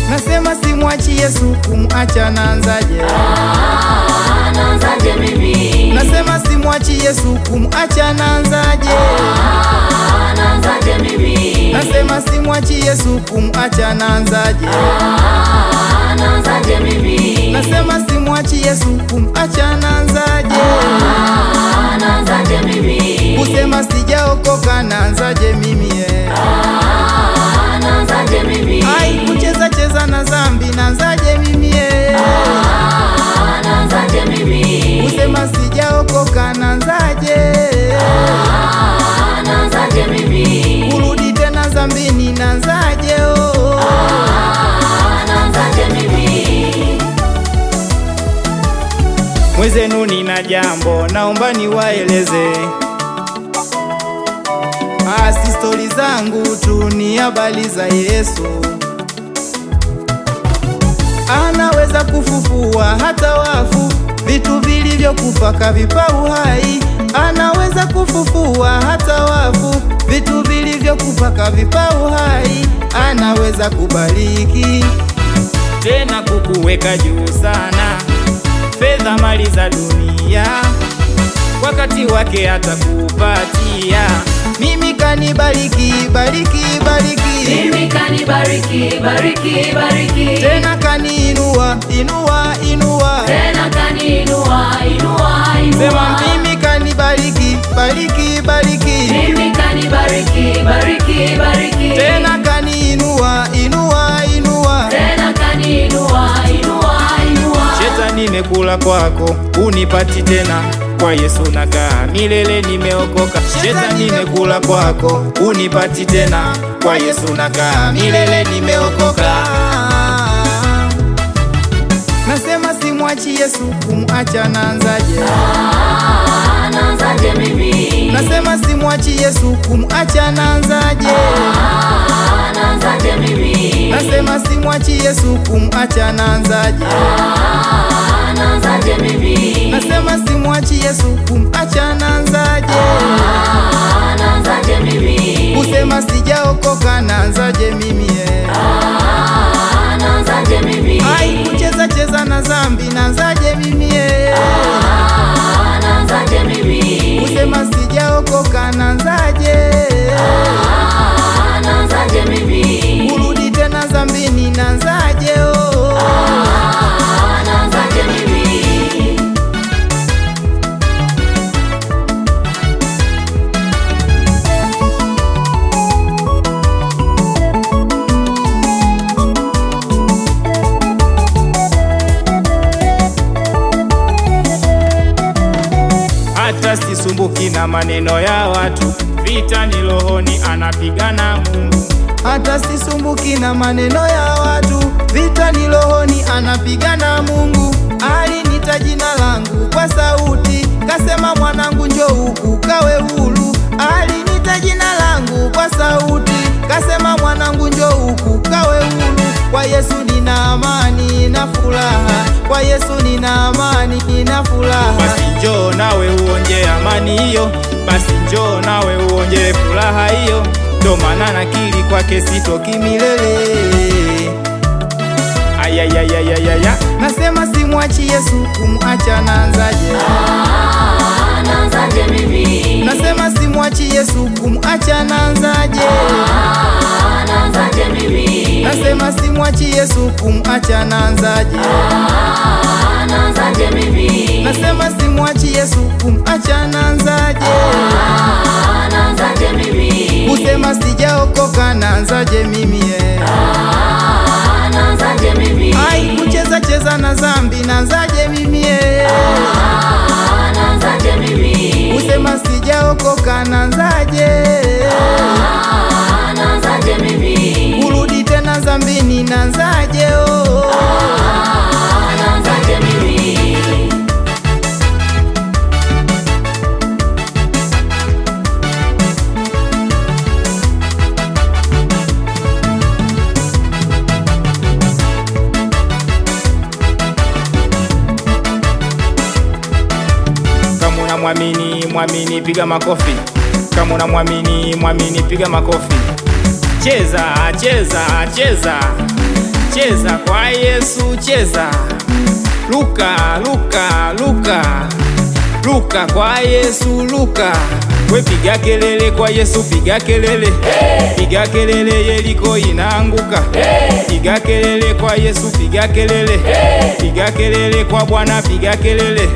Nasema simwachi Yesu, kumuacha naanzaje? Naanzaje mimi? Nasema simwachi Yesu, kumuacha naanzaje? Naanzaje mimi? Nasema simwachi Yesu, kumuacha naanzaje? Naanzaje mimi? Nasema simwachi Yesu, kumuacha naanzaje? Naanzaje mimi? Kusema sijaokoka naanzaje mimi? Naanzaje mimi? Ai, kucheza cheza na dhambi naanzaje mimi? Naanzaje mimi? Kusema sijaokoka naanzaje? Naanzaje mimi? Kurudi tena dhambini naanzaje? Naanzaje mimi? Mwezenu nina jambo naomba niwaeleze. Si stori zangu tu, ni habari za Yesu. Anaweza kufufua hata wafu, vitu vilivyokufa kavipa uhai. Anaweza kufufua hata wafu, vitu vilivyokufa kavipa uhai. Anaweza kubariki tena kukuweka juu sana, fedha mali za dunia, wakati wake atakupatia. Mimi kanibariki, bariki, bariki. Mimi kanibariki, bariki, bariki. Tena kaniinua, inua, inua. Tena kaniinua, inua, inua. Sema mimi kanibariki, bariki, bariki. Mimi kanibariki, bariki, bariki. Tena kaniinua, inua, inua. Tena kaniinua, inua, inua. Shetani nimekula kwako, unipati tena. Kwa Yesu nakaa milele, nimeokoka. Shetani nimekula kwako, unipati tena. Kwa Yesu nakaa milele, nimeokoka. Nasema simwachi Yesu, kumuacha naanzaje? Naanzaje mimi? Nasema simwachi Yesu, kumuacha naanzaje? Naanzaje mimi? Nasema simwachi Yesu, kumuacha naanzaje? Naanzaje mimi? Nasema simwachi Yesu, kumuacha naanzaje? Naanzaje mimi? Kusema sijaokoka naanzaje mimi? Naanzaje mimi? Ai, kucheza cheza na dhambi naanzaje mimi? Naanzaje mimi? Kusema sijaokoka naanzaje? Naanzaje mimi? Kurudi tena dhambini naanzaje? Naanzaje mimi? Hata sisumbuki na maneno ya watu, vita ni rohoni, anapigana Mungu. Hata sisumbuki na maneno ya watu, vita ni rohoni, anapigana Mungu. Alinita jina langu kwa sauti, kasema mwanangu njoo huku kawe huru. Alinita jina langu kwa sauti, kasema mwanangu njoo huku kawe huru. Kwa Yesu nina amani na furaha, kwa Yesu nina amani na furaha. Basi njoo nawe uonje amani hiyo, basi njoo nawe uonje furaha hiyo. Ndo maana nakiri kwake sitoki milele. Ayayayayaya, nasema simwachi Yesu, kumuacha naanzaje? Naanzaje mimi? Nasema simwachi Yesu, kumuacha naanzaje? Naanzaje mimi? Nasema simwachi Yesu, kumuacha naanzaje? Naanzaje mimi? Nasema simwachi Yesu, kumuacha naanzaje? Naanzaje mimi? Kusema sijaokoka naanzaje mimi? Naanzaje mimi? Ai, kucheza cheza na dhambi naanzaje mimi? Naanzaje mimi? Kusema sijaokoka naanzaje? Naanzaje mimi? Kurudi tena dhambini naanzaje? Naanzaje mimi? mwamini piga makofi. Kama unamwamini mwamini piga makofi. Cheza cheza cheza cheza kwa Yesu cheza. Luka luka luka luka kwa Yesu luka. We piga kelele kwa Yesu, piga kelele, piga kelele, Yeriko inaanguka. Piga kelele kwa Yesu, piga kelele, piga kelele kwa Bwana, piga kelele.